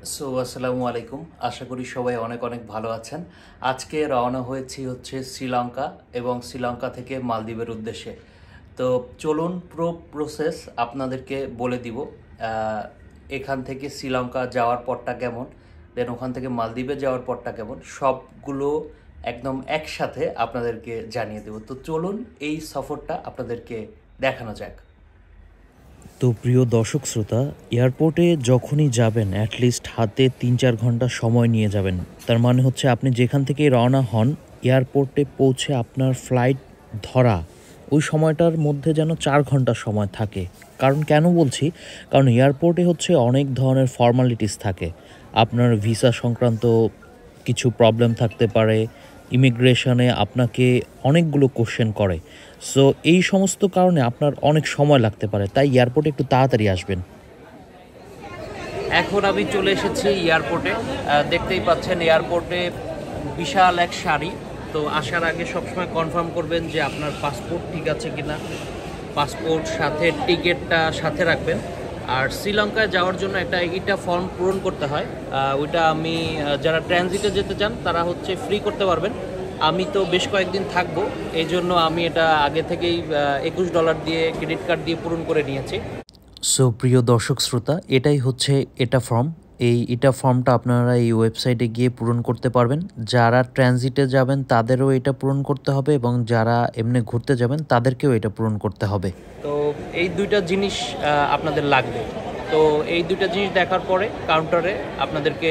আসসালামু আলাইকুম। আশা করি সবাই অনেক অনেক ভালো আছেন। আজকে রওনা হয়েছি হচ্ছে শ্রীলঙ্কা এবং শ্রীলঙ্কা থেকে মালদ্বীপের উদ্দেশ্যে। তো চলুন পুরো প্রসেস আপনাদেরকে বলে দিব। আহ, এখান থেকে শ্রীলঙ্কা যাওয়ার পথটা কেমন, দেন ওখান থেকে মালদ্বীপে যাওয়ার পথটা কেমন, সবগুলো একদম একসাথে আপনাদেরকে জানিয়ে দেব। তো চলুন এই সফরটা আপনাদেরকে দেখানো যাক। তো প্রিয় দর্শক শ্রোতা, এয়ারপোর্টে যখনই যাবেন অ্যাটলিস্ট হাতে ৩-৪ ঘন্টা সময় নিয়ে যাবেন। তার মানে হচ্ছে আপনি যেখান থেকেই রওনা হন, এয়ারপোর্টে পৌঁছে আপনার ফ্লাইট ধরা ওই সময়টার মধ্যে যেন ৪ ঘন্টা সময় থাকে। কারণ কেন বলছি? কারণ এয়ারপোর্টে হচ্ছে অনেক ধরনের ফর্মালিটিস থাকে। আপনার ভিসা সংক্রান্ত কিছু প্রবলেম থাকতে পারে, ইমিগ্রেশনে আপনাকে অনেকগুলো কোশ্চেন করে। সো এই সমস্ত কারণে আপনার অনেক সময় লাগতে পারে, তাই এয়ারপোর্টে একটু তাড়াতাড়ি আসবেন। এখন আমি চলে এসেছি এয়ারপোর্টে। দেখতেই পাচ্ছেন এয়ারপোর্টে বিশাল এক সারি। তো আসার আগে সবসময় কনফার্ম করবেন যে আপনার পাসপোর্ট ঠিক আছে কিনা, পাসপোর্ট সাথে টিকিটটা সাথে রাখবেন। আর শ্রীলঙ্কায় যাওয়ার জন্য একটা ফর্ম পূরণ করতে হয়। ওইটা আমি যারা ট্রানজিটে যেতে চান তারা হচ্ছে ফ্রি করতে পারবেন। আমি তো বেশ কয়েকদিন থাকবো, এই জন্য আমি এটা আগে থেকেই $21 দিয়ে ক্রেডিট কার্ড দিয়ে পূরণ করে নিয়েছি। সো প্রিয় দর্শক শ্রোতা, এটাই হচ্ছে এটা ফর্ম। এটা ফর্মটা আপনারা এই ওয়েবসাইটে গিয়ে পূরণ করতে পারবেন। যারা ট্রানজিটে যাবেন তাদেরও এটা পূরণ করতে হবে এবং যারা এমনি ঘুরতে যাবেন তাদেরকেও এটা পূরণ করতে হবে। তো এই দুইটা জিনিস আপনাদের লাগবে। তো এই দুইটা জিনিস দেখার পরে কাউন্টারে আপনাদেরকে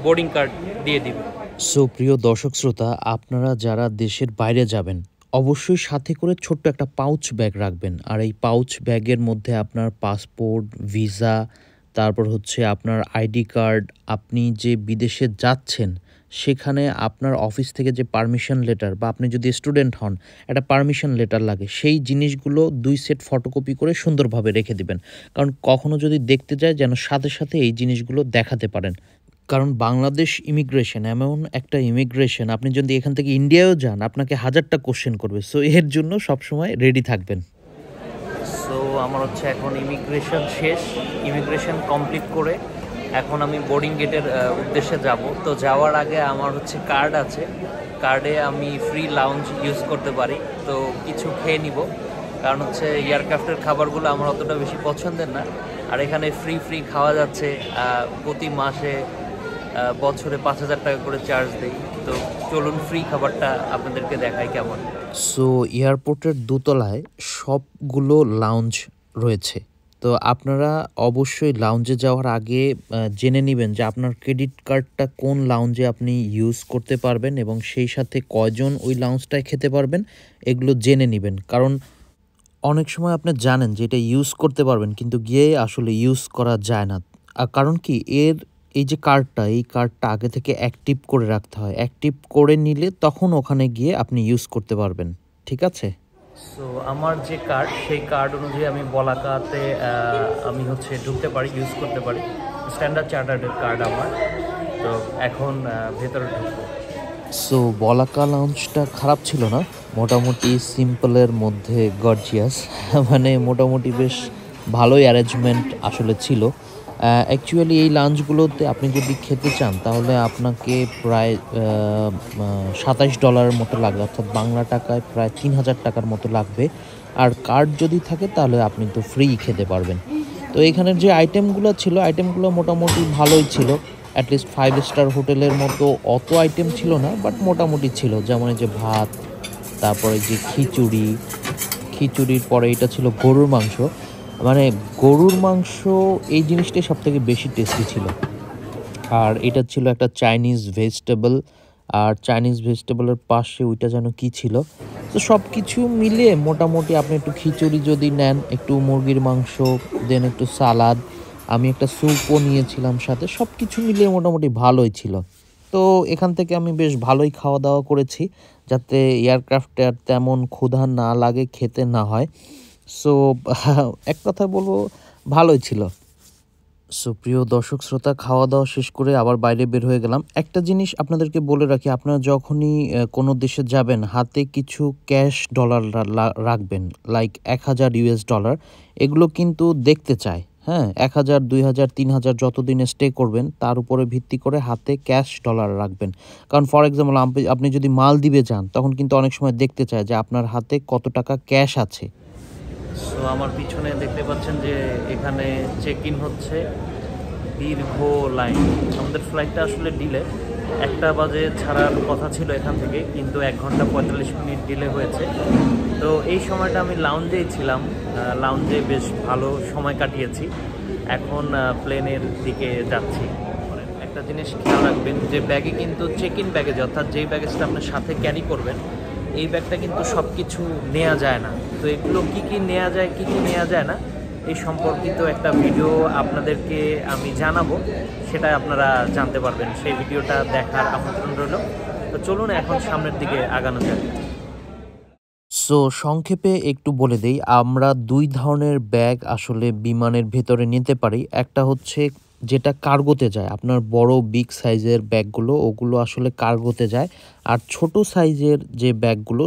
বোর্ডিং কার্ড দিয়ে দিবে। সো প্রিয় দর্শক শ্রোতা, আপনারা যারা দেশের বাইরে যাবেন অবশ্যই সাথে করে ছোট্ট একটা পাউচ ব্যাগ রাখবেন। আর এই পাউচ ব্যাগের মধ্যে আপনার পাসপোর্ট, ভিসা, তারপর হচ্ছে আপনার আইডি কার্ড, আপনি যে বিদেশে যাচ্ছেন সেখানে আপনার অফিস থেকে যে পারমিশন লেটার, বা আপনি যদি স্টুডেন্ট হন একটা পারমিশন লেটার লাগে, সেই জিনিসগুলো ২ সেট ফটোকপি করে সুন্দরভাবে রেখে দিবেন। কারণ কখনো যদি দেখতে যায় যেন সাথে সাথে এই জিনিসগুলো দেখাতে পারেন। কারণ বাংলাদেশ ইমিগ্রেশন এমন একটা ইমিগ্রেশন, আপনি যদি এখান থেকে ইন্ডিয়ায়ও যান আপনাকে হাজারটা কোশ্চেন করবে। সো এর জন্য সবসময় রেডি থাকবেন। সো আমার হচ্ছে এখন ইমিগ্রেশন শেষ, ইমিগ্রেশন কমপ্লিট করে এখন আমি বোর্ডিং গেটের উদ্দেশ্যে যাব। তো যাওয়ার আগে আমার হচ্ছে কার্ড আছে, কার্ডে আমি ফ্রি লাউঞ্জ ইউজ করতে পারি। তো কিছু খেয়ে নিব, কারণ হচ্ছে এয়ারক্রাফটের খাবারগুলো আমার অতটা বেশি পছন্দের না। আর এখানে ফ্রি ফ্রি খাওয়া যাচ্ছে। প্রতি মাসে বছরে 5,000 টাকা করে চার্জ দেই। তো চলুন ফ্রি খাবারটা আপনাদেরকে দেখাই কেমন। সো এয়ারপোর্টের দোতলায় সবগুলো লাউঞ্জ রয়েছে। তো আপনারা অবশ্যই লাউঞ্জে যাওয়ার আগে জেনে নেবেন যে আপনার ক্রেডিট কার্ডটা কোন লাউঞ্জে আপনি ইউজ করতে পারবেন এবং সেই সাথে কয়জন ওই লাউঞ্জটায় খেতে পারবেন, এগুলো জেনে নেবেন। কারণ অনেক সময় আপনি জানেন যে এটা ইউজ করতে পারবেন কিন্তু গিয়ে আসলে ইউজ করা যায় না। কারণ কি, এই যে কার্ডটা, এই কার্ডটা আগে থেকে অ্যাক্টিভ করে রাখতে হয়। অ্যাক্টিভ করে নিলে তখন ওখানে গিয়ে আপনি ইউজ করতে পারবেন। ঠিক আছে? সো আমার যে কার্ড, সেই কার্ড অনুযায়ী আমি বলাকাতে আমি হচ্ছে ঢুকতে পারি, ইউজ করতে পারি। স্ট্যান্ডার্ড চার্টার্ডের কার্ড আমার। তো এখন ভেতরে ঢুকবো। সো বলাকা লাউঞ্জটা খারাপ ছিল না, মোটামুটি সিম্পলের মধ্যে গর্জিয়াস। মানে মোটামুটি বেশ ভালোই অ্যারেঞ্জমেন্ট আসলে ছিল। অ্যাকচুয়ালি এই লাঞ্চগুলোতে আপনি যদি খেতে চান তাহলে আপনাকে প্রায় $27 মতো লাগবে, অর্থাৎ বাংলা টাকায় প্রায় ৩,০০০ টাকার মতো লাগবে। আর কার্ড যদি থাকে তাহলে আপনি তো ফ্রি খেতে পারবেন। তো এখানের যে আইটেমগুলো ছিল, আইটেমগুলো মোটামুটি ভালোই ছিল। অ্যাটলিস্ট 5 স্টার হোটেলের মতো অত আইটেম ছিল না, বাট মোটামুটি ছিল। যেমন এই যে ভাত, তারপরে যে খিচুড়ি, খিচুড়ির পরে এটা ছিল গরুর মাংস। মানে গরুর মাংস এই জিনিসটাই সবথেকে বেশি টেস্টি ছিল। আর এটা ছিল একটা চাইনিজ ভেজিটেবল, আর চাইনিজ ভেজিটেবলের পাশে ওইটা যেন কি ছিল। তো সব কিছু মিলে মোটামুটি আপনি একটু খিচুড়ি যদি নেন, একটু মুরগির মাংস, দেন একটু সালাদ, আমি একটা স্যুপও নিয়েছিলাম সাথে, সব কিছু মিলিয়ে মোটামুটি ভালোই ছিল। তো এখান থেকে আমি বেশ ভালোই খাওয়া দাওয়া করেছি, যাতে এয়ারক্রাফটে আর তেমন ক্ষুধা না লাগে, খেতে না হয়। সো এক কথা বলবো, ভালোই ছিল। সো প্রিয় দর্শক শ্রোতা, খাওয়া দাওয়া শেষ করে আবার বাইরে বের হয়ে গেলাম। একটা জিনিস আপনাদেরকে বলে রাখি, আপনারা যখনই কোনো দেশে যাবেন হাতে কিছু ক্যাশ ডলার রাখবেন, লাইক $1,000। এগুলো কিন্তু দেখতে চায়। হ্যাঁ, ১,০০০, ২,০০০, ৩,০০০ যতদিনে স্টে করবেন তার উপরে ভিত্তি করে হাতে ক্যাশ ডলার রাখবেন। কারণ ফর এক্সাম্পল আপনি যদি মালদ্বীপে যান তখন কিন্তু অনেক সময় দেখতে চায় যে আপনার হাতে কত টাকা ক্যাশ আছে। সো আমার পিছনে দেখতে পাচ্ছেন যে এখানে চেক ইন হচ্ছে, দীর্ঘ লাইন। আমাদের ফ্লাইটটা আসলে ডিলে, 1টা বাজে ছাড়ার কথা ছিল এখান থেকে, কিন্তু 1 ঘন্টা 45 মিনিট ডিলে হয়েছে। তো এই সময়টা আমি লাউঞ্জেই ছিলাম, লাউঞ্জে বেশ ভালো সময় কাটিয়েছি। এখন প্লেনের দিকে যাচ্ছি। একটা জিনিস খেয়াল রাখবেন যে ব্যাগে কিন্তু চেক ইন ব্যাগেজ, অর্থাৎ যেই ব্যাগেজটা আপনার সাথে ক্যারি করবেন, এই ব্যাগটা কিন্তু সব কিছু নেওয়া যায় না। তো এগুলো কী কী নেওয়া যায়, কী কী নেওয়া যায় না, এই সম্পর্কিত একটা ভিডিও আপনাদেরকে আমি জানাবো, সেটা আপনারা জানতে পারবেন। সেই ভিডিওটা দেখার আমন্ত্রণ রইল। তো চলুন এখন সামনের দিকে আগানো যায়। সো সংক্ষেপে একটু বলে দেই, আমরা 2 ধরনের ব্যাগ আসলে বিমানের ভেতরে নিতে পারি। একটা হচ্ছে যেটা কার্গোতে যায়, আপনার বড় বিগ সাইজের ব্যাগগুলো, ওগুলো আসলে কার্গোতে যায়। আর ছোট সাইজের যে ব্যাগগুলো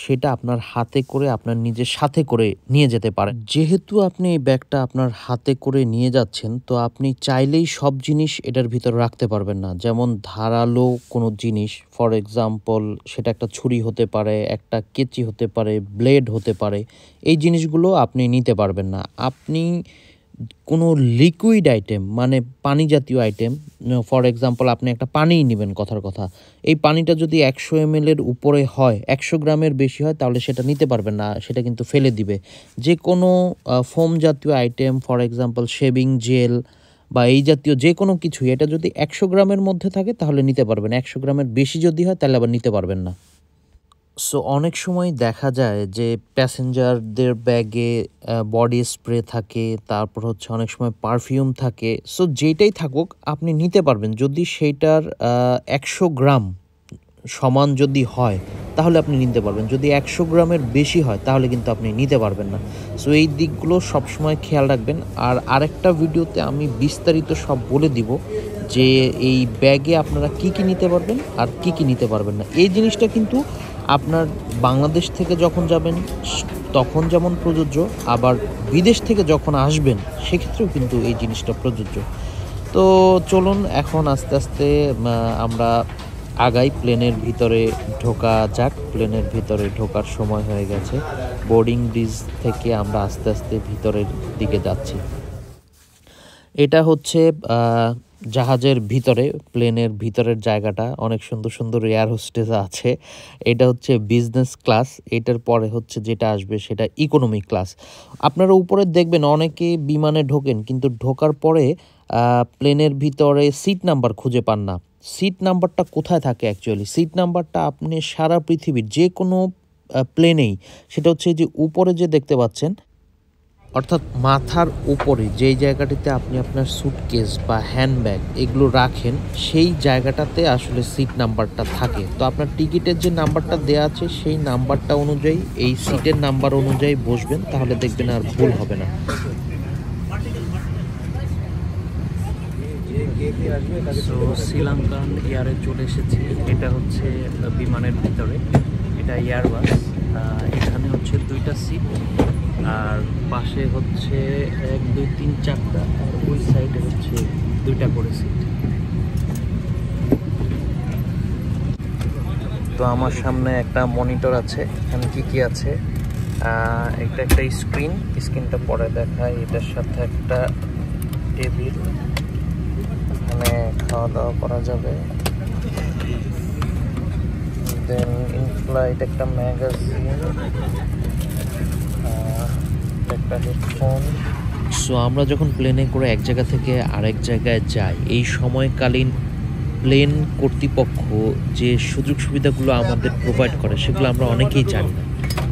সেটা আপনার হাতে করে আপনার নিজের সাথে করে নিয়ে যেতে পারেন। যেহেতু আপনি এই ব্যাগটা আপনার হাতে করে নিয়ে যাচ্ছেন, তো আপনি চাইলেই সব জিনিস এটার ভিতরে রাখতে পারবেন না। যেমন ধারালো কোনো জিনিস, ফর এক্সাম্পল সেটা একটা ছুরি হতে পারে, একটা কেচি হতে পারে, ব্লেড হতে পারে, এই জিনিসগুলো আপনি নিতে পারবেন না। আপনি কোনো লিকুইড আইটেম মানে পানি জাতীয় আইটেম, ফর এক্সাম্পল আপনি একটা পানিই নেবেন, কথার কথা, এই পানিটা যদি 100 ml এর উপরে হয়, 100 গ্রামের বেশি হয়, তাহলে সেটা নিতে পারবেন না, সেটা কিন্তু ফেলে দিবে। যে কোনো ফোম জাতীয় item, for example shaving jail বা এই জাতীয় যে কোনো কিছুই, এটা যদি 100 গ্রামের মধ্যে থাকে তাহলে নিতে পারবেন, 100 গ্রামের বেশি যদি হয় তাহলে আবার নিতে পারবেন না। সো অনেক সময় দেখা যায় যে প্যাসেঞ্জারদের ব্যাগে বডি স্প্রে থাকে, তারপর হচ্ছে অনেক সময় পারফিউম থাকে। সো যেটাই থাকুক আপনি নিতে পারবেন যদি সেইটার 100 গ্রাম সমান যদি হয় তাহলে আপনি নিতে পারবেন। যদি 100 গ্রামের বেশি হয় তাহলে কিন্তু আপনি নিতে পারবেন না। সো এই দিকগুলো সবসময় খেয়াল রাখবেন। আর আরেকটা ভিডিওতে আমি বিস্তারিত সব বলে দিব যে এই ব্যাগে আপনারা কি কি নিতে পারবেন আর কি কি নিতে পারবেন না। এই জিনিসটা কিন্তু আপনার বাংলাদেশ থেকে যখন যাবেন তখন যেমন প্রযোজ্য, আবার বিদেশ থেকে যখন আসবেন সেক্ষেত্রেও কিন্তু এই জিনিসটা প্রযোজ্য। তো চলুন এখন আস্তে আস্তে আমরা আগাই, প্লেনের ভিতরে ঢোকা যাক। প্লেনের ভিতরে ঢোকার সময় হয়ে গেছে। বোর্ডিং ব্রিজ থেকে আমরা আস্তে আস্তে ভিতরের দিকে যাচ্ছি। এটা হচ্ছে জাহাজের ভিতরে, প্লেনের ভিতরের জায়গাটা, অনেক সুন্দর সুন্দর এয়ার হোস্টেস আছে। এটা হচ্ছে বিজনেস ক্লাস, এটার পরে হচ্ছে যেটা আসবে সেটা ইকোনমি ক্লাস। আপনারা উপরে দেখবেন অনেকে বিমানে ঢোকেন কিন্তু ঢোকার পরে প্লেনের ভিতরে সিট নাম্বার খুঁজে পান না। সিট নাম্বারটা কোথায় থাকে অ্যাকচুয়ালি? সিট নাম্বারটা আপনি সারা পৃথিবীর যে কোনো প্লেনেই, সেটা হচ্ছে যে উপরে যে দেখতে পাচ্ছেন, অর্থাৎ মাথার উপরে যেই জায়গাটিতে আপনি আপনার সুটকেস বা হ্যান্ডব্যাগ এগুলো রাখেন, সেই জায়গাটাতে আসলে সিট নাম্বারটা থাকে। তো আপনার টিকিটের যে নাম্বারটা দেওয়া আছে সেই নাম্বারটা অনুযায়ী, এই সিটের নাম্বার অনুযায়ী বসবেন, তাহলে দেখবেন আর ভুল হবে না। সো শ্রীলঙ্কান এয়ারে চলে এসেছি। এটা হচ্ছে বিমানের ভিতরে, এটা এয়ারবাস। এখানে হচ্ছে 2টা সিট, আর পাশে হচ্ছে 1, 2, 3, 4টা, আর ওই সাইডে হচ্ছে 2টা করে সিট। তো আমার সামনে একটা মনিটর আছে, এখানে কি কি আছে, এটা একটা স্ক্রিনটা পরে দেখায়। এটার সাথে একটা টেবিল, এখানে খাওয়া দাওয়া করা যাবে। দেন ইন ফ্লাইট একটা ম্যাগাজিন, একটা হেডফোন। সো আমরা যখন প্লেনে করে এক জায়গা থেকে আরেক জায়গায় যাই, এই সময়কালীন প্লেন কর্তৃপক্ষ যে সুযোগ সুবিধাগুলো আমাদের প্রোভাইড করে সেগুলো আমরা অনেকেই জানি না।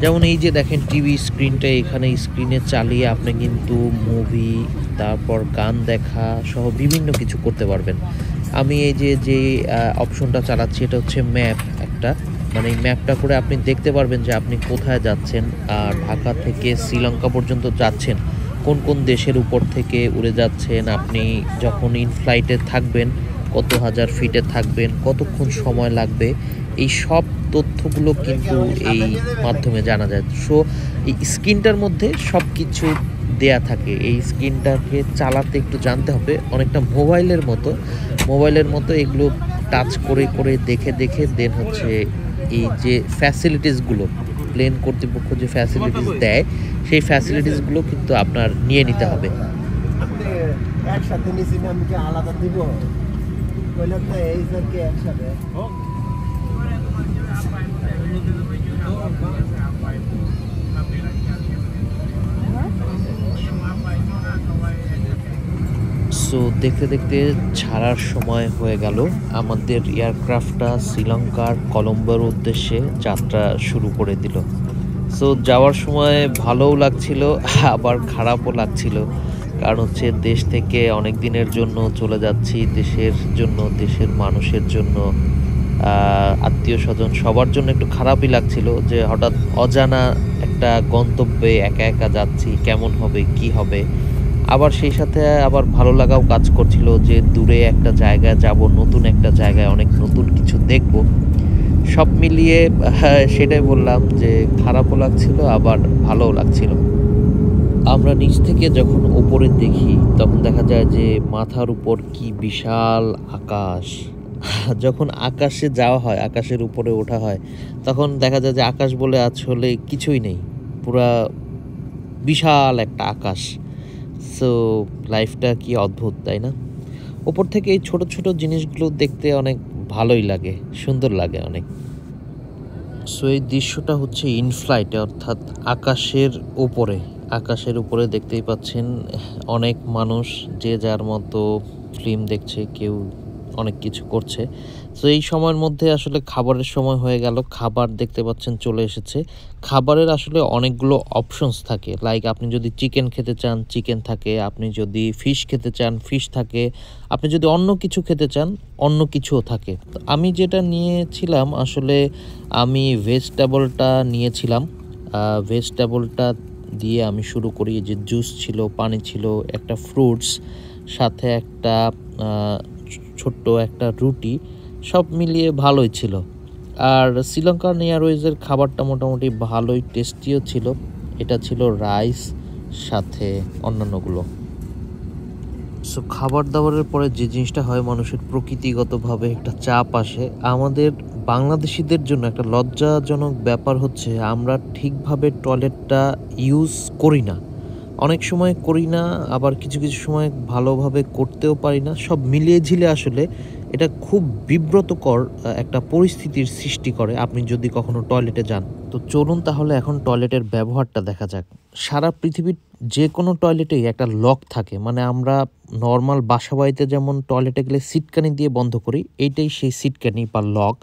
যেমন এই যে দেখেন টিভি স্ক্রিনটা, এখানে স্ক্রিনে চালিয়ে আপনি কিন্তু মুভি, তারপর গান দেখা সহ বিভিন্ন কিছু করতে পারবেন। আমি এই যে অপশনটা চালাচ্ছি, এটা হচ্ছে ম্যাপ একটা, মানে এই ম্যাপটা করে আপনি দেখতে পারবেন যে আপনি কোথায় যাচ্ছেন, আর ঢাকা থেকে শ্রীলঙ্কা পর্যন্ত যাচ্ছেন, কোন কোন দেশের উপর থেকে উড়ে যাচ্ছেন, আপনি যখন ইন ফ্লাইটে থাকবেন কত হাজার ফিটে থাকবেন, কতক্ষণ সময় লাগবে, এই সব তথ্যগুলো কিন্তু এই মাধ্যমে জানা যায়। সো এই স্ক্রিনটার মধ্যে সব কিছু দেয়া থাকে। এই স্ক্রিনটাকে চালাতে একটু জানতে হবে, অনেকটা মোবাইলের মতো এগুলো টাচ করে করে দেখে দেখে দেন হচ্ছে এই যে ফ্যাসিলিটিসগুলো প্লেন কর্তৃপক্ষ যে ফ্যাসিলিটিস দেয় সেই ফ্যাসিলিটিসগুলো কিন্তু আপনার নিয়ে নিতে হবে। একসাথে নিছি না, আমি কি আলাদা দিব? কইলাম তো এই স্যারকে একসাথে। সো দেখতে দেখতে ছাড়ার সময় হয়ে গেল। আমাদের এয়ারক্রাফটটা শ্রীলঙ্কার কলম্বোর উদ্দেশ্যে যাত্রা শুরু করে দিল। সো যাওয়ার সময় ভালোও লাগছিল আবার খারাপও লাগছিল, কারণ হচ্ছে দেশ থেকে অনেক দিনের জন্য চলে যাচ্ছি, দেশের জন্য, দেশের মানুষের জন্য, আত্মীয় স্বজন সবার জন্য একটু খারাপই লাগছিল যে হঠাৎ অজানা একটা গন্তব্যে একা একা যাচ্ছি, কেমন হবে কি হবে। আবার সেই সাথে আবার ভালো লাগাও কাজ করছিল যে দূরে একটা জায়গায় যাব, নতুন একটা জায়গায় অনেক নতুন কিছু দেখব। সব মিলিয়ে সেটাই বললাম যে খারাপও লাগছিল আবার ভালোও লাগছিল। আমরা নিচ থেকে যখন ওপরে দেখি তখন দেখা যায় যে মাথার উপর কি বিশাল আকাশ। যখন আকাশে যাওয়া হয়, আকাশের উপরে ওঠা হয়, তখন দেখা যায় যে আকাশ বলে আসলে কিছুই নেই, পুরা বিশাল একটা আকাশ। সো লাইফটা কি অদ্ভুত, তাই না? ওপর থেকে এই ছোট ছোট জিনিসগুলো দেখতে অনেক ভালোই লাগে, সুন্দর লাগে অনেক। সো এই দৃশ্যটা হচ্ছে ইনফ্লাইটে, অর্থাৎ আকাশের উপরে দেখতেই পাচ্ছেন অনেক মানুষ যে যার মতো ফিল্ম দেখছে, কেউ অনেক কিছু করছে। সো এই সময়ের মধ্যে আসলে খাবারের সময় হয়ে গেল, খাবার দেখতে পাচ্ছেন চলে এসেছে। খাবারের আসলে অনেকগুলো অপশনস থাকে, লাইক আপনি যদি চিকেন খেতে চান চিকেন থাকে, আপনি যদি ফিশ খেতে চান ফিশ থাকে, আপনি যদি অন্য কিছু খেতে চান অন্য কিছুও থাকে। তো আমি যেটা নিয়েছিলাম আসলে আমি ভেজিটেবলটা নিয়েছিলাম। ভেজিটেবলটা দিয়ে আমি শুরু করি। যে জুস ছিল, পানি ছিল, একটা ফ্রুটস, সাথে একটা ছোট্ট একটা রুটি, সব মিলিয়ে ভালোই ছিল। আর শ্রীলঙ্কান এয়ারওয়েজের খাবারটা মোটামুটি ভালোই টেস্টিও ছিল। এটা ছিল রাইস সাথে অন্যান্যগুলো। সো খাবার দাবারের পরে যে জিনিসটা হয়, মানুষের প্রকৃতিগতভাবে একটা চাপ আসে। আমাদের বাংলাদেশিদের জন্য একটা লজ্জাজনক ব্যাপার হচ্ছে আমরা ঠিকভাবে টয়লেটটা ইউজ করি না, অনেক সময় করি না, আবার কিছু কিছু সময় ভালোভাবে করতেও পারি না। সব মিলিয়ে ঝিলে আসলে এটা খুব বিব্রতকর একটা পরিস্থিতির সৃষ্টি করে আপনি যদি কখনো টয়লেটে যান। তো চলুন তাহলে এখন টয়লেটের ব্যবহারটা দেখা যাক। সারা পৃথিবীর যে কোনো টয়লেটেই একটা লক থাকে, মানে আমরা নর্মাল বাসা বাড়িতে যেমন টয়লেটে গেলে সিটকানি দিয়ে বন্ধ করি, এইটাই সেই সিটকানি বা লক।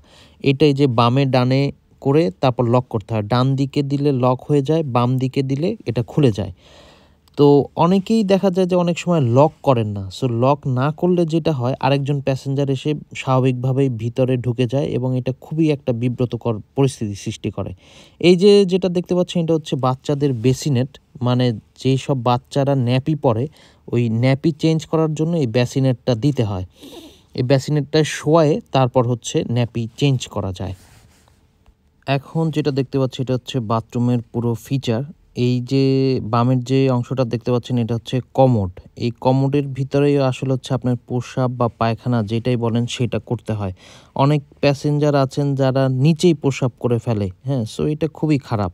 এটাই যে বামে ডানে করে তারপর লক করতে হয়, ডান দিকে দিলে লক হয়ে যায়, বাম দিকে দিলে এটা খুলে যায়। তো অনেকেই দেখা যায় যে অনেক সময় লক করেন না। সো লক না করলে যেটা হয়, আরেকজন প্যাসেঞ্জার এসে স্বাভাবিকভাবেই ভিতরে ঢুকে যায় এবং এটা খুবই একটা বিব্রতকর পরিস্থিতি সৃষ্টি করে। এই যে যেটা দেখতে পাচ্ছেন এটা হচ্ছে বাচ্চাদের বেসিনেট, মানে যেই সব বাচ্চারা ন্যাপি পরে ওই ন্যাপি চেঞ্জ করার জন্য এই বেসিনেটটা দিতে হয়। এই বেসিনেটটা শোয়ায়ে তারপর হচ্ছে ন্যাপি চেঞ্জ করা যায়। এখন যেটা দেখতে পাচ্ছি এটা হচ্ছে বাথরুমের পুরো ফিচার। এই যে বামের যে অংশটা দেখতে পাচ্ছেন এটা হচ্ছে কমোড। এই কমোডের ভিতরেই আসলে হচ্ছে আপনার প্রস্রাব বা পায়খানা যেটাই বলেন সেটা করতে হয়। অনেক প্যাসেঞ্জার আছেন যারা নিচেই প্রস্রাব করে ফেলে, হ্যাঁ, সো এটা খুবই খারাপ।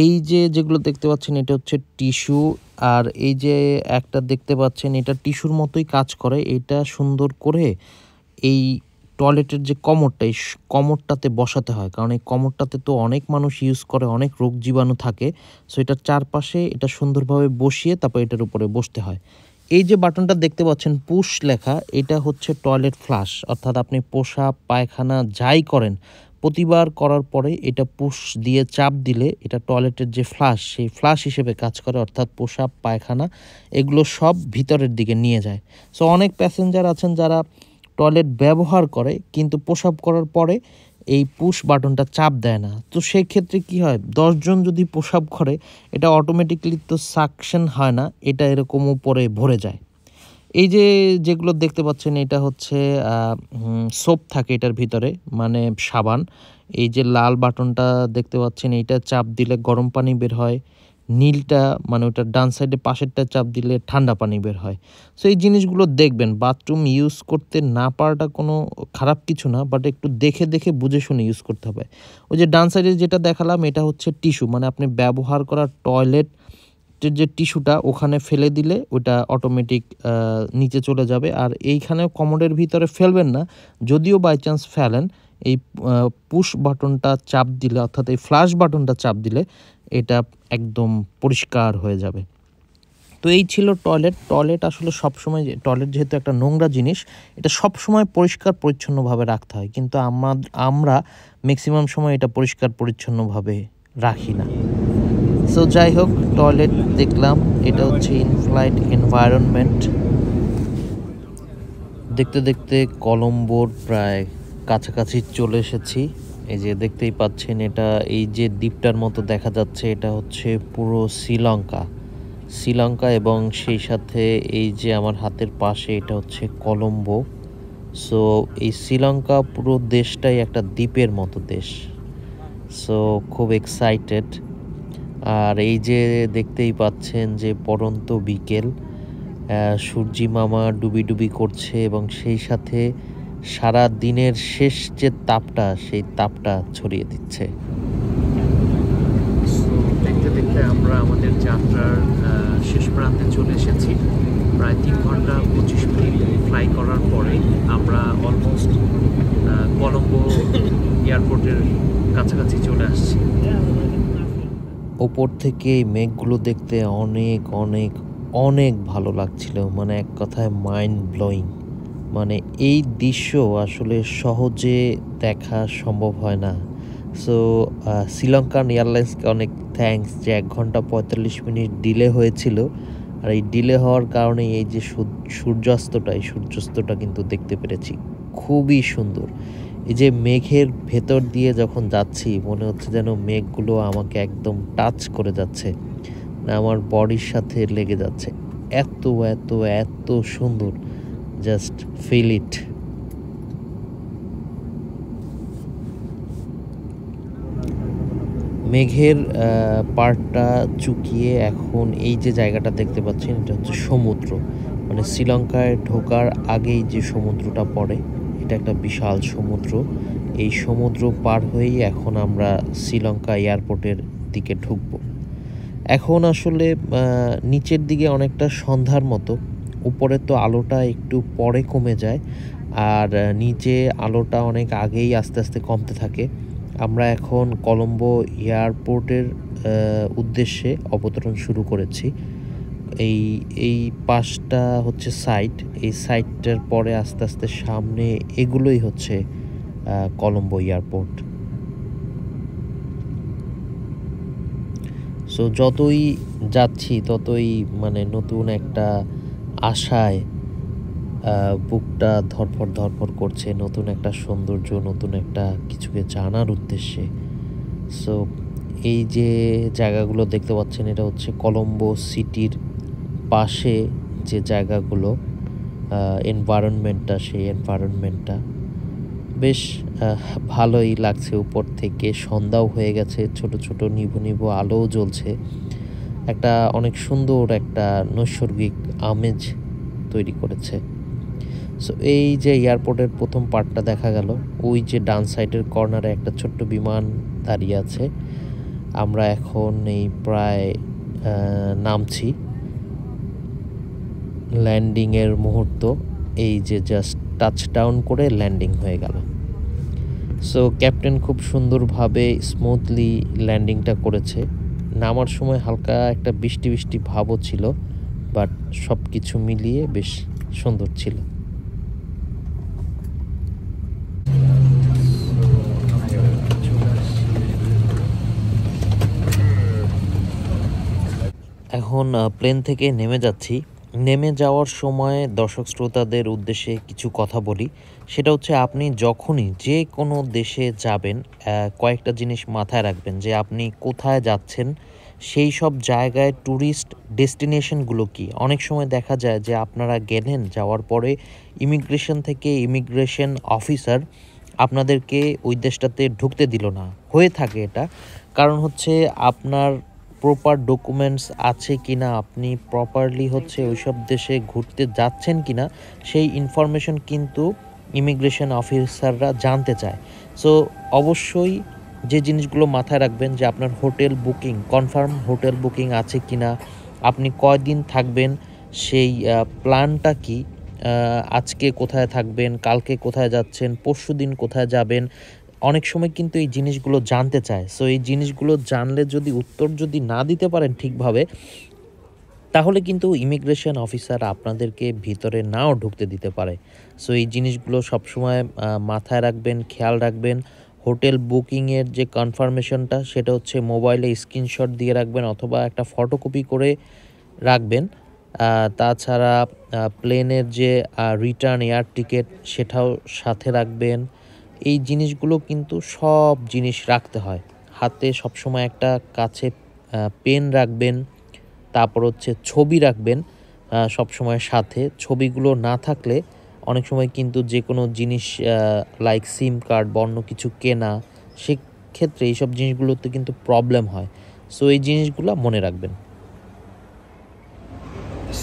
এই যে যেগুলো দেখতে পাচ্ছেন এটা হচ্ছে টিস্যু, আর এই যে একটা দেখতে পাচ্ছেন এটা টিস্যুর মতোই কাজ করে। এটা সুন্দর করে এই টয়লেটের যে কমোডটা, এই কমোডটাতে বসাতে হয়, কারণ এই কমোডটাতে তো অনেক মানুষ ইউজ করে, অনেক রোগ জীবাণু থাকে। সো এটার চারপাশে এটা সুন্দরভাবে বসিয়ে তারপর এটার উপরে বসতে হয়। এই যে বাটনটা দেখতে পাচ্ছেন পুশ লেখা, এটা হচ্ছে টয়লেট ফ্লাশ, অর্থাৎ আপনি প্রসাব পায়খানা যাই করেন প্রতিবার করার পরে এটা পুশ দিয়ে চাপ দিলে এটা টয়লেটের যে ফ্লাশ সেই ফ্লাশ হিসেবে কাজ করে, অর্থাৎ প্রসাব পায়খানা এগুলো সব ভিতরের দিকে নিয়ে যায়। সো অনেক প্যাসেঞ্জার আছেন যারা টয়লেট ব্যবহার করে কিন্তু প্রসাব করার পরে এই পুশ বাটনটা চাপ দেয় না। তো সেই ক্ষেত্রে কি হয়, 10 জন যদি প্রসাব করে এটা অটোমেটিকলি তো সাকশন হয় না, এটা এরকম উপরে ভরে যায়। এই যে যেগুলো দেখতে পাচ্ছেন এটা হচ্ছে সোপ থাকে এটার ভিতরে, মানে সাবান। এই যে লাল বাটনটা দেখতে পাচ্ছেন এইটা চাপ দিলে গরম পানি বের হয়, নীলটা মানে ওটার ডান সাইডে পাশেরটা চাপ দিলে ঠান্ডা পানি বের হয়। সো এই জিনিসগুলো দেখবেন। বাথরুম ইউজ করতে না পারাটা কোনো খারাপ কিছু না, বাট একটু দেখে দেখে বুঝে শুনে ইউজ করতে হবে। ওই যে ডান সাইডে যেটা দেখালাম এটা হচ্ছে টিস্যু, মানে আপনি ব্যবহার করা টয়লেটের যে টিস্যুটা ওখানে ফেলে দিলে ওটা অটোমেটিক নিচে চলে যাবে। আর এইখানে কমোডের ভিতরে ফেলবেন না, যদিও বাই চান্স ফেলেন এই পুশ বাটনটা চাপ দিলে, অর্থাৎ এই ফ্লাশ বাটনটা চাপ দিলে এটা একদম পরিষ্কার হয়ে যাবে। তো এই ছিল টয়লেট আসলে সবসময়, টয়লেট যেহেতু একটা নোংরা জিনিস, এটা সবসময় পরিষ্কার পরিচ্ছন্নভাবে রাখতে হয়, কিন্তু আমরা ম্যাক্সিমাম সময় এটা পরিষ্কার পরিচ্ছন্নভাবে রাখি না। সো যাই হোক, টয়লেট দেখলাম, এটা হচ্ছে ইনফ্লাইট এনভায়রনমেন্ট। দেখতে দেখতে কলম্বোর প্রায় কাছাকাছি চলে এসেছি। এই যে দেখতেই পাচ্ছেন, এটা এই যে দ্বীপটার মতো দেখা যাচ্ছে এটা হচ্ছে পুরো শ্রীলঙ্কা এবং সেই সাথে এই যে আমার হাতের পাশে এটা হচ্ছে কলম্বো। সো এই শ্রীলঙ্কা পুরো দেশটাই একটা দ্বীপের মতো দেশ। সো খুব এক্সাইটেড। আর এই যে দেখতেই পাচ্ছেন যে পড়ন্ত বিকেল, সূর্যি মামা ডুবি করছে এবং সেই সাথে সারা দিনের শেষ যে তাপটা সেই তাপটা ছড়িয়ে দিচ্ছে। দেখতে দেখতে আমরা আমাদের যাত্রার শেষ প্রান্তে চলে এসেছি। প্রায় 3 ঘন্টা 25 মিনিট ফ্লাই করার পরে আমরা অলমোস্ট কলম্বো এয়ারপোর্টের কাছাকাছি চলে আসছি। ওপর থেকে এই মেঘগুলো দেখতে অনেক অনেক অনেক ভালো লাগছিল, মানে এক কথায় মাইন্ড ব্লোয়িং। মানে এই দৃশ্য আসলে সহজে দেখা সম্ভব হয় না। সো শ্রীলঙ্কান এয়ারলাইন্সকে অনেক থ্যাঙ্কস যে 1 ঘন্টা 45 মিনিট ডিলে হয়েছিল। আর এই ডিলে হওয়ার কারণে এই যে সূর্যাস্তটা কিন্তু দেখতে পেরেছি, খুবই সুন্দর। এই যে মেঘের ভেতর দিয়ে যখন যাচ্ছি মনে হচ্ছে যেন মেঘগুলো আমাকে একদম টাচ করে যাচ্ছে, আমার বডির সাথে লেগে যাচ্ছে। এত এত এত সুন্দর, জাস্ট ফিল ইট। মেঘের পার্টটা চুকিয়ে এখন এই যে জায়গাটা দেখতে পাচ্ছেন এটা হচ্ছে সমুদ্র। মানে শ্রীলঙ্কায় ঢোকার আগেই যে সমুদ্রটা পড়ে এটা একটা বিশাল সমুদ্র। এই সমুদ্র পার হয়েই এখন আমরা শ্রীলঙ্কা এয়ারপোর্টের দিকে ঢুকবো। এখন আসলে নিচের দিকে অনেকটা সন্ধ্যার মতো, উপরে তো আলোটা একটু পরে কমে যায় আর নিচে আলোটা অনেক আগেই আস্তে আস্তে কমতে থাকে। আমরা এখন কলম্বো এয়ারপোর্টের উদ্দেশ্যে অবতরণ শুরু করেছি। এই পাশটা হচ্ছে সাইট, এই সাইটটার পরে আস্তে আস্তে সামনে এগুলোই হচ্ছে কলম্বো এয়ারপোর্ট। সো যতই যাচ্ছি ততই মানে নতুন একটা আশায় বুকটা ধরফর করছে, নতুন একটা সৌন্দর্য, নতুন একটা কিছুকে জানার উদ্দেশ্যে। সো এই যে জায়গাগুলো দেখতে পাচ্ছেন এটা হচ্ছে কলম্বো সিটির পাশে যে জায়গাগুলো, এনভায়রনমেন্টটা, সেই এনভায়রনমেন্টটা বেশ ভালোই লাগছে। উপর থেকে সন্ধ্যাও হয়ে গেছে, ছোট ছোট নিভু আলোও জ্বলছে, একটা অনেক সুন্দর একটা নৈসর্গিক আমেজ তৈরি করেছে। সো এই যে এয়ারপোর্টের প্রথম পার্টটা দেখা গেল, ওই যে ডান সাইডের কর্নারে একটা ছোট্ট বিমান দাঁড়িয়ে আছে। আমরা এখন এই প্রায় নামছি, ল্যান্ডিংয়ের মুহূর্ত। এই যে জাস্ট টাচ ডাউন করে ল্যান্ডিং হয়ে গেল। সো ক্যাপ্টেন খুব সুন্দরভাবে স্মুথলি ল্যান্ডিংটা করেছে। নামার সময় হালকা একটা বৃষ্টি ভাবও ছিল, বাট সব কিছু মিলিয়ে বেশ সুন্দর ছিল। এখন প্লেন থেকে নেমে যাচ্ছি। নেমে যাওয়ার সময় দর্শক শ্রোতাদের উদ্দেশ্যে কিছু কথা বলি। সেটা হচ্ছে আপনি যখনই যে কোনো দেশে যাবেন কয়েকটা জিনিস মাথায় রাখবেন, যে আপনি কোথায় যাচ্ছেন, সেই সব জায়গায় ট্যুরিস্ট ডেস্টিনেশনগুলো কি। অনেক সময় দেখা যায় যে আপনারা গেলেন, যাওয়ার পরে ইমিগ্রেশন থেকে ইমিগ্রেশন অফিসার আপনাদেরকে ওই দেশটাতে ঢুকতে দিল না। হয়ে থাকে এটা, কারণ হচ্ছে আপনার প্রপার ডকুমেন্টস আছে কিনা, আপনি প্রপারলি হচ্ছে ওইসব দেশে ঘুরতে যাচ্ছেন কিনা, সেই ইনফরমেশন কিন্তু ইমিগ্রেশন অফিসাররা জানতে চায়। সো অবশ্যই যে জিনিসগুলো মাথায় রাখবেন যে আপনার hotel booking, confirm hotel booking আছে কিনা, আপনি কয়দিন থাকবেন, সেই প্ল্যানটা কি, আজকে কোথায় থাকবেন, কালকে কোথায় যাচ্ছেন, পরশুদিন কোথায় যাবেন, অনেক সময় কিন্তু এই জিনিসগুলো জানতে চায়। সো এই জিনিসগুলো জানলে যদি উত্তর যদি না দিতে পারেন ঠিকভাবে, তাহলে কিন্তু ইমিগ্রেশন অফিসার আপনাদেরকে ভিতরে নাও ঢুকতে দিতে পারে। সো এই জিনিসগুলো সবসময় মাথায় রাখবেন, খেয়াল রাখবেন। হোটেল বুকিংয়ের যে কনফার্মেশনটা সেটা হচ্ছে মোবাইলে স্ক্রিনশট দিয়ে রাখবেন অথবা একটা ফটোকপি করে রাখবেন। তাছাড়া প্লেনের যে রিটার্ন এয়ার টিকিট সেটাও সাথে রাখবেন। এই জিনিসগুলো কিন্তু সব জিনিস রাখতে হয় হাতে, সবসময় একটা কাছে পেন রাখবেন। তারপর হচ্ছে ছবি রাখবেন সবসময় সাথে। ছবিগুলো না থাকলে অনেক সময় কিন্তু যে কোনো জিনিস লাইক সিম কার্ড বা অন্য কিছু কেনা, সেক্ষেত্রে এইসব জিনিসগুলোতে কিন্তু প্রবলেম হয়। সো এই জিনিসগুলো মনে রাখবেন।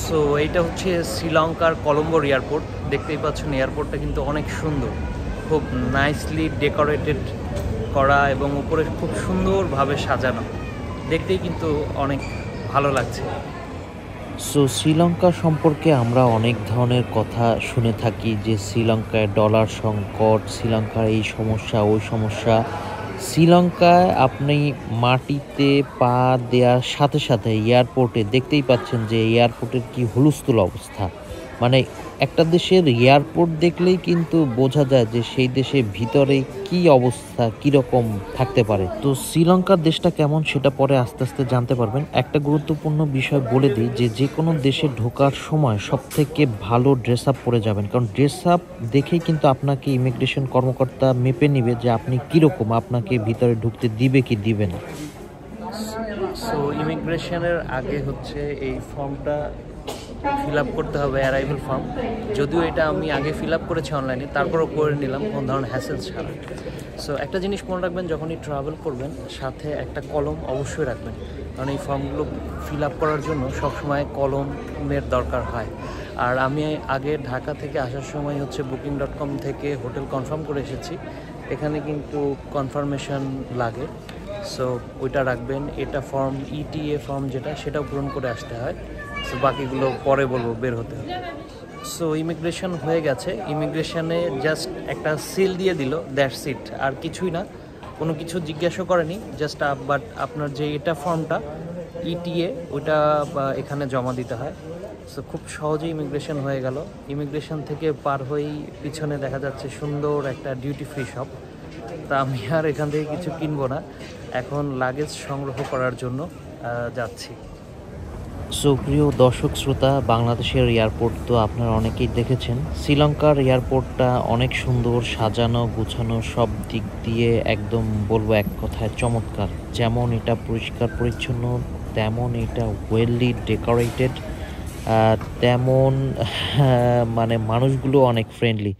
সো এইটা হচ্ছে শ্রীলঙ্কার কলম্বোর এয়ারপোর্ট। দেখতেই পাচ্ছেন এয়ারপোর্টটা কিন্তু অনেক সুন্দর, খুব নাইসলি ডেকোরেটেড করা এবং উপরে খুব সুন্দরভাবে সাজানো, দেখতেই কিন্তু অনেক ভালো লাগছে। সো শ্রীলঙ্কা সম্পর্কে আমরা অনেক ধরনের কথা শুনে থাকি যে শ্রীলঙ্কায় ডলার সংকট, শ্রীলঙ্কার এই সমস্যা ওই সমস্যা। শ্রীলঙ্কায় আপনি মাটিতে পা দেওয়ার সাথে সাথে এয়ারপোর্টে দেখতেই পাচ্ছেন যে এয়ারপোর্টের কি হুলস্থুল অবস্থা। মানে একটা দেশের এয়ারপোর্ট দেখলেই কিন্তু বোঝা যায় যে সেই দেশের ভিতরে কি অবস্থা, কীরকম থাকতে পারে। তো শ্রীলঙ্কার দেশটা কেমন সেটা পরে আস্তে আস্তে জানতে পারবেন। একটা গুরুত্বপূর্ণ বিষয় বলে দিই যে কোনো দেশে ঢোকার সময় সবথেকে ভালো ড্রেস আপ পরে যাবেন, কারণ ড্রেস আপ দেখেই কিন্তু আপনাকে ইমিগ্রেশন কর্মকর্তা মেপে নিবে যে আপনি কীরকম, আপনাকে ভিতরে ঢুকতে দিবে কি দিবে না। সো ইমিগ্রেশনের আগে হচ্ছে এই ফর্মটা ফিল আপ করতে হবে, অ্যারাইভাল ফর্ম। যদিও এটা আমি আগে ফিল আপ করেছি অনলাইনে, তারপরও করে নিলাম কোনো ধরনের হ্যাসেল ছাড়া। সো একটা জিনিস মনে রাখবেন, যখনই ট্রাভেল করবেন সাথে একটা কলম অবশ্যই রাখবেন, কারণ এই ফর্মগুলো ফিল আপ করার জন্য সবসময় কলমের দরকার হয়। আর আমি আগে ঢাকা থেকে আসার সময় হচ্ছে booking.com থেকে হোটেল কনফার্ম করে এসেছি, এখানে কিন্তু কনফার্মেশন লাগে, সো ওইটা রাখবেন। এটা ফর্ম ETA ফর্ম যেটা, সেটাও পূরণ করে আসতে হয়। সো বাকিগুলো পরে বলবো, বের হতে হবে। সো ইমিগ্রেশন হয়ে গেছে। ইমিগ্রেশনে জাস্ট একটা সিল দিয়ে দিল, দ্যাটস ইট, আর কিছুই না, কোনো কিছু জিজ্ঞাসা করেনি। জাস্ট বাট আপনার যে এটা ফর্মটা ETA, ওইটা এখানে জমা দিতে হয়। সো খুব সহজেই ইমিগ্রেশন হয়ে গেল। ইমিগ্রেশন থেকে পার হয়েই পিছনে দেখা যাচ্ছে সুন্দর একটা ডিউটি ফ্রি শপ। তা আমি আর এখান থেকে কিছু কিনবো না, এখন লাগেজ সংগ্রহ করার জন্য যাচ্ছি। সো প্রিয় দর্শক শ্রোতা, বাংলাদেশের এয়ারপোর্ট তো আপনারা অনেকেই দেখেছেন। শ্রীলঙ্কার এয়ারপোর্টটা অনেক সুন্দর, সাজানো গুছানো, সব দিক দিয়ে একদম বলবো এক কথায় চমৎকার। যেমন এটা পরিষ্কার পরিচ্ছন্ন, তেমন এটা ওয়েললি ডেকোরেটেড, তেমন মানে মানুষগুলো অনেক ফ্রেন্ডলি।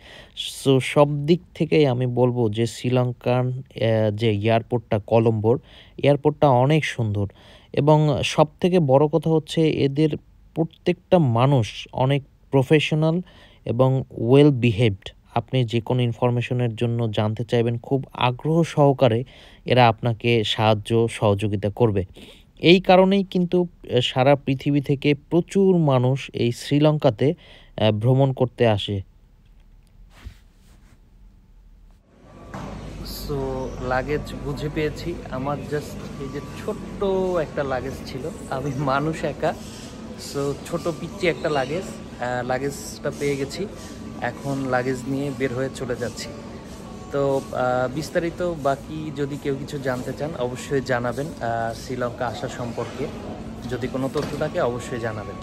সো সব দিক থেকেই আমি বলবো যে শ্রীলঙ্কার যে এয়ারপোর্টটা, কলম্বোর এয়ারপোর্টটা অনেক সুন্দর। এবং সবথেকে বড় কথা হচ্ছে এদের প্রত্যেকটা মানুষ অনেক প্রফেশনাল এবং ওয়েল বিহেভড। আপনি যে কোনো ইনফরমেশনের জন্য জানতে চাইবেন, খুব আগ্রহ সহকারে এরা আপনাকে সাহায্য সহযোগিতা করবে। এই কারণেই কিন্তু সারা পৃথিবী থেকে প্রচুর মানুষ এই শ্রীলঙ্কাতে ভ্রমণ করতে আসে। সো লাগেজ বুঝে পেয়েছি। আমার জাস্ট এই যে ছোট্ট একটা লাগেজ ছিল, আমি মানুষ একা, সো ছোট পিচ্চি একটা লাগেজটা পেয়ে গেছি। এখন লাগেজ নিয়ে বের হয়ে চলে যাচ্ছি। তো বিস্তারিত বাকি যদি কেউ কিছু জানতে চান অবশ্যই জানাবেন। শ্রীলঙ্কা আসা সম্পর্কে যদি কোনো তথ্য থাকে অবশ্যই জানাবেন।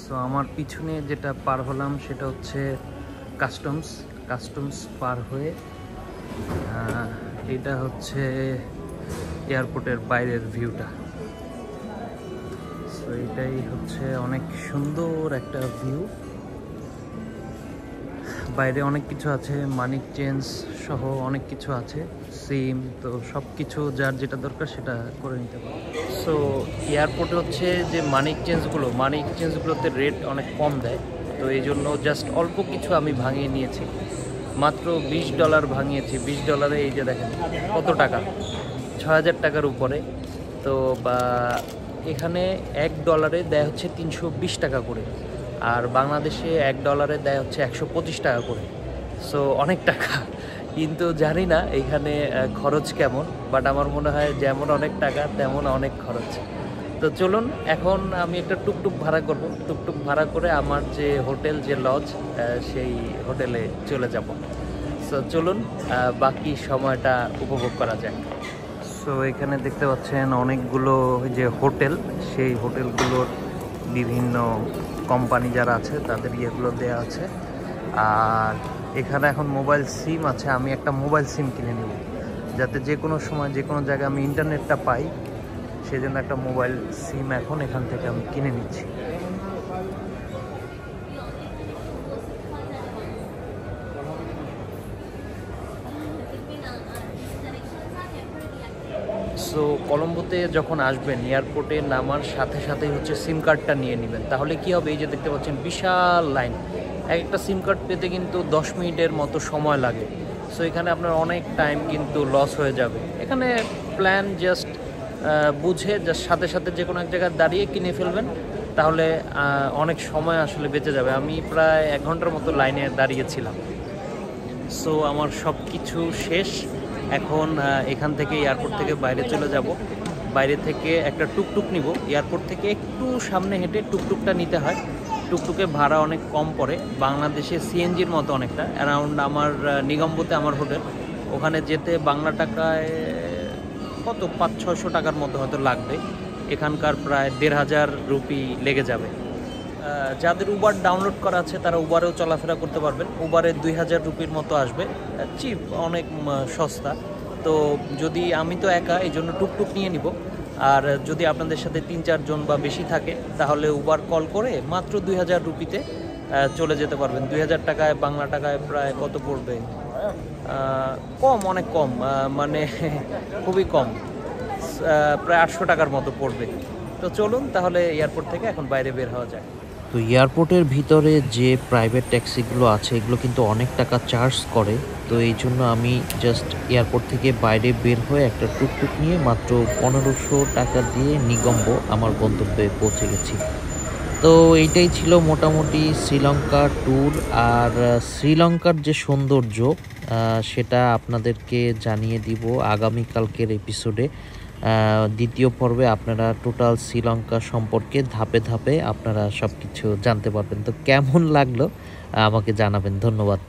সো আমার পিছনে যেটা পার হলাম সেটা হচ্ছে কাস্টমস পার হয়ে এটা হচ্ছে এয়ারপোর্টের বাইরের ভিউটা। সো এটাই হচ্ছে অনেক সুন্দর একটা ভিউ। বাইরে অনেক কিছু আছে, মানি চেঞ্জ সহ অনেক কিছু আছে, সিম, তো সব কিছু যার যেটা দরকার সেটা করে নিতে পারে। সো এয়ারপোর্টে হচ্ছে যে মানি এক্সচেঞ্জগুলোতে রেট অনেক কম দেয়, তো এই জন্য জাস্ট অল্প কিছু আমি ভাঙিয়ে নিয়েছি, মাত্র $20 ভাঙিয়েছি। $20 এই যে দেখেন কত টাকা, 6,000 টাকার উপরে। তো বা এখানে $1 দেয় হচ্ছে 320 টাকা করে, আর বাংলাদেশে $1 দেয় হচ্ছে 125 টাকা করে। সো অনেক টাকা, কিন্তু জানি না এখানে খরচ কেমন, বাট আমার মনে হয় যেমন অনেক টাকা তেমন অনেক খরচ। তো চলুন এখন আমি একটা টুকটুক ভাড়া করব, টুকটুক ভাড়া করে আমার যে হোটেল, যে লজ, সেই হোটেলে চলে যাব। সো চলুন বাকি সময়টা উপভোগ করা যায়। সো এখানে দেখতে পাচ্ছেন অনেকগুলো যে হোটেল, সেই হোটেলগুলোর বিভিন্ন কোম্পানি যারা আছে তাদের ইয়েগুলো দেওয়া আছে। আর এখানে এখন মোবাইল সিম আছে, আমি একটা মোবাইল সিম কিনে নেব যাতে যে কোনো সময় যে কোনো জায়গায় আমি ইন্টারনেটটা পাই, সেই জন্য একটা মোবাইল সিম এখন এখান থেকে আমি কিনে নিচ্ছি। সো কলম্বোতে যখন আসবেন এয়ারপোর্টে নামার সাথে সাথেই হচ্ছে সিম কার্ডটা নিয়ে নেবেন, তাহলে কি হবে, এই যে দেখতে পাচ্ছেন বিশাল লাইন, একটা সিম কার্ড পেতে কিন্তু 10 মিনিটের মতো সময় লাগে। সো এখানে আপনার অনেক টাইম কিন্তু লস হয়ে যাবে। এখানে প্ল্যান জাস্ট বুঝে জাস্ট সাথে সাথে যে কোনো এক জায়গায় দাঁড়িয়ে কিনে ফেলবেন, তাহলে অনেক সময় আসলে বেঁচে যাবে। আমি প্রায় 1 ঘন্টার মতো লাইনে দাঁড়িয়েছিলাম। সো আমার সব কিছু শেষ, এখন এখান থেকে এয়ারপোর্ট থেকে বাইরে চলে যাব। বাইরে থেকে একটা টুকটুক নিব, এয়ারপোর্ট থেকে একটু সামনে হেঁটে টুকটুকটা নিতে হয়। টুকটুকে ভাড়া অনেক কম পড়ে, বাংলাদেশে সিএনজির মতো অনেকটা। অ্যারাউন্ড আমার নিগম্বোতে আমার হোটেল, ওখানে যেতে বাংলা টাকায় কত 500-600 টাকার মতো হয়তো লাগবে, এখানকার প্রায় 1,500 রুপি লেগে যাবে। যাদের উবার ডাউনলোড করা আছে তারা উবারেও চলাফেরা করতে পারবেন, উবারে 2,000 রুপির মতো আসবে, চিপ, অনেক সস্তা। তো যদি আমি তো একা, এই জন্য টুকটুক নিয়ে নিব। আর যদি আপনাদের সাথে 3-4 জন বা বেশি থাকে তাহলে উবার কল করে মাত্র 2,000 রুপিতে চলে যেতে পারবেন। 2,000 টাকায় বাংলা টাকায় প্রায় কত পড়বে, কম, অনেক কম, মানে খুবই কম, প্রায় 800 টাকার মতো পড়বে। তো চলুন তাহলে এয়ারপোর্ট থেকে এখন বাইরে বের হওয়া যায়। তো এয়ারপোর্টের ভিতরে যে প্রাইভেট ট্যাক্সিগুলো আছে এগুলো কিন্তু অনেক টাকা চার্জ করে। তো এই জন্য আমি জাস্ট এয়ারপোর্ট থেকে বাইরে বের হয়ে একটা টুকটুক নিয়ে মাত্র 1,500 টাকা দিয়ে নিগম্বো আমার গন্তব্যে পৌঁছে গেছি। তো এইটাই ছিল মোটামুটি শ্রীলঙ্কা ট্যুর। আর শ্রীলঙ্কার যে সৌন্দর্য সেটা আপনাদেরকে জানিয়ে দিব আগামীকালকের এপিসোডে। দ্বিতীয় পর্বে আপনারা টোটাল শ্রীলঙ্কা সম্পর্কে ধাপে ধাপে আপনারা সব কিছু জানতে পারবেন। তো কেমন লাগলো আমাকে জানাবেন। ধন্যবাদ।